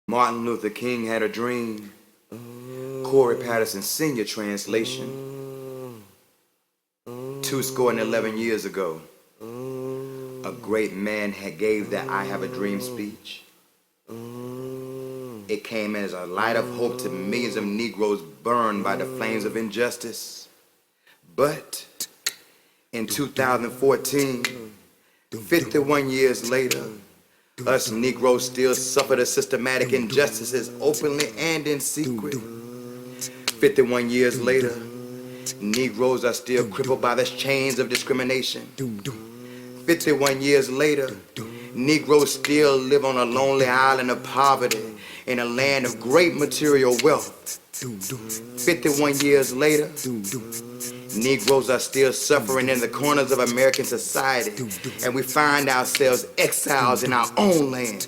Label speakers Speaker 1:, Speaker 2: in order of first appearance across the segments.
Speaker 1: Martin Luther King had a dream. Corey Patterson Sr. translation. 211 years ago, a great man had gave that I have a dream speech. It came as a light of hope to millions of Negroes burned by the flames of injustice. But in 2014, 51 years later, us Negroes still suffer the systematic injustices openly and in secret. 51 years later, Negroes are still crippled by the chains of discrimination. 51 years later, Negroes still live on a lonely island of poverty in a land of great material wealth. 51 years later, Negroes are still suffering in the corners of American society, and we find ourselves exiles in our own land.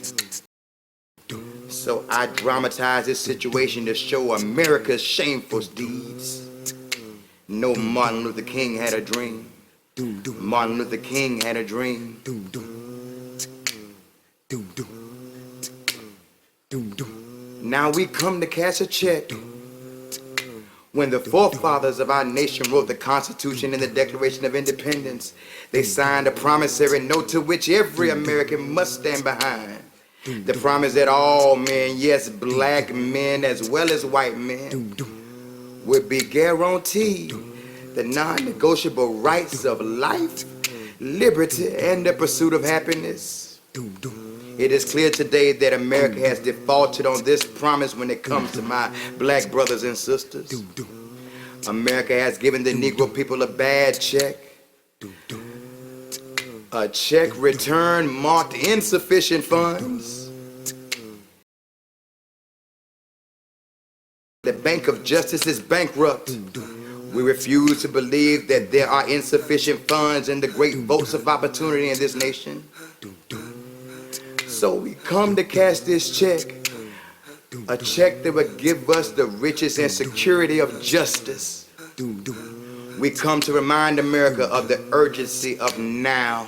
Speaker 1: So I dramatize this situation to show America's shameful deeds. No, Martin Luther King had a dream. Martin Luther King had a dream. Now we come to cash a check. When the forefathers of our nation wrote the Constitution and the Declaration of Independence, they signed a promissory note to which every American must stand behind. The promise that all men, yes, black men as well as white men, would be guaranteed the non-negotiable rights of life, liberty, and the pursuit of happiness. It is clear today that America has defaulted on this promise when it comes to my black brothers and sisters. America has given the Negro people a bad check. A check return marked insufficient funds. The Bank of Justice is bankrupt. We refuse to believe that there are insufficient funds in the great votes of opportunity in this nation. So we come to cash this check, a check that would give us the riches and security of justice. We come to remind America of the urgency of now.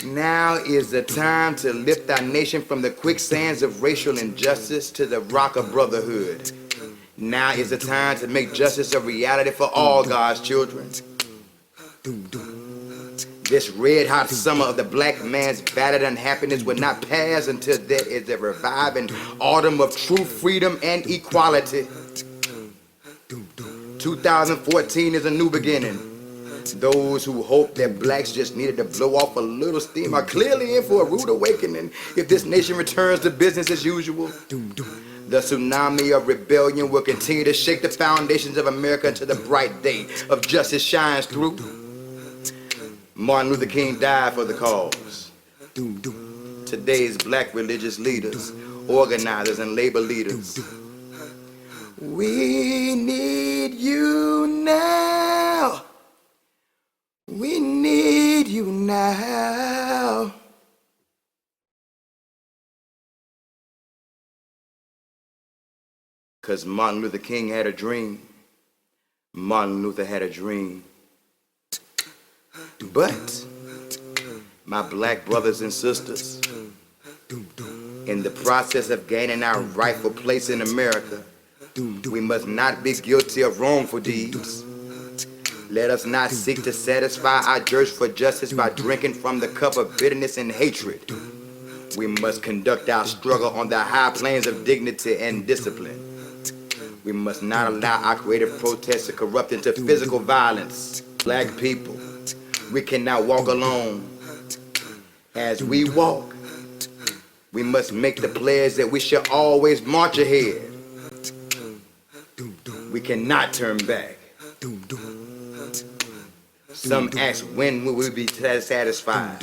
Speaker 1: Now is the time to lift our nation from the quicksands of racial injustice to the rock of brotherhood. Now is the time to make justice a reality for all God's children. This red-hot summer of the black man's battered unhappiness will not pass until there is a reviving autumn of true freedom and equality. 2014 is a new beginning. Those who hope that blacks just needed to blow off a little steam are clearly in for a rude awakening if this nation returns to business as usual. The tsunami of rebellion will continue to shake the foundations of America until the bright day of justice shines through. Martin Luther King died for the cause. Today's black religious leaders, organizers, and labor leaders, we need you now. We need you now. Because Martin Luther King had a dream. Martin Luther had a dream. But, my black brothers and sisters, in the process of gaining our rightful place in America, we must not be guilty of wrongful deeds. Let us not seek to satisfy our thirst for justice by drinking from the cup of bitterness and hatred. We must conduct our struggle on the high planes of dignity and discipline. We must not allow our creative protests to corrupt into physical violence. Black people, we cannot walk alone. As we walk, we must make the pledge that we shall always march ahead. We cannot turn back. Some ask, when will we be satisfied?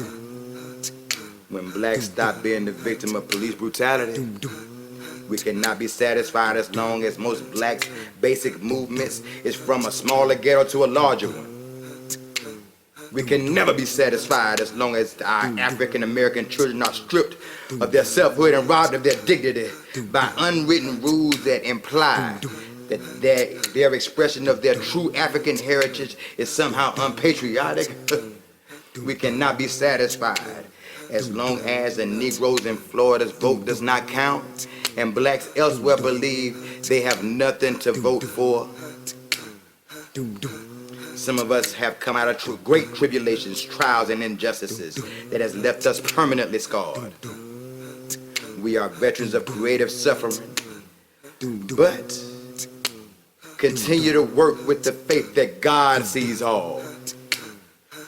Speaker 1: When blacks stop being the victim of police brutality. We cannot be satisfied as long as most blacks' basic movements is from a smaller ghetto to a larger one. We can never be satisfied as long as our African American children are stripped of their selfhood and robbed of their dignity by unwritten rules that imply that their expression of their true African heritage is somehow unpatriotic. We cannot be satisfied As long as the Negroes in Florida's vote does not count, and blacks elsewhere believe they have nothing to vote for. Some of us have come out of great tribulations, trials, and injustices that has left us permanently scarred. We are veterans of creative suffering, but continue to work with the faith that God sees all.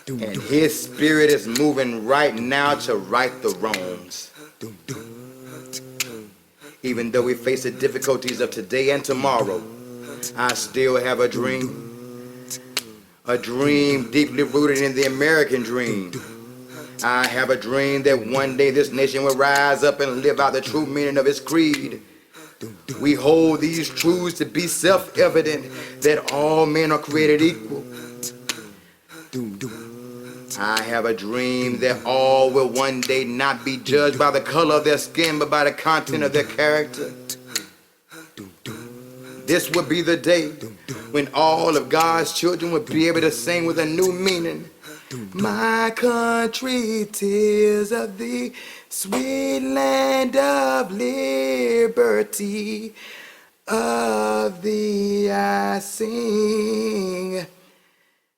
Speaker 1: And His Spirit is moving right now to right the wrongs. Even though we face the difficulties of today and tomorrow, I still have a dream deeply rooted in the American dream. I have a dream that one day this nation will rise up and live out the true meaning of its creed. We hold these truths to be self-evident, that all men are created equal. I have a dream that all will one day not be judged by the color of their skin, but by the content of their character. This will be the day when all of God's children will be able to sing with a new meaning. My country, 'tis of thee, sweet land of liberty, of thee I sing.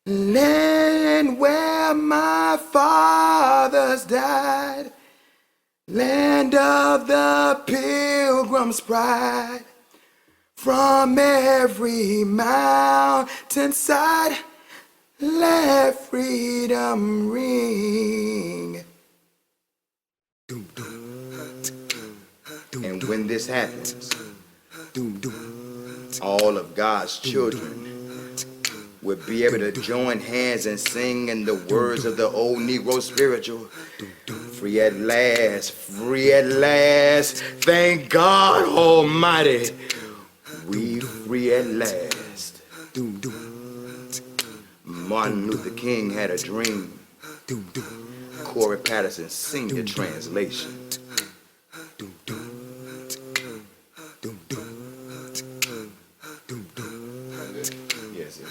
Speaker 1: Land where my fathers died, land of the pilgrim's pride, from every mountainside, let freedom ring. And when this happens, all of God's children will be able to join hands and sing in the words of the old Negro spiritual. Free at last, thank God Almighty, we free at last. Martin Luther King had a dream. Corey Patterson senior translation. Yes, sir.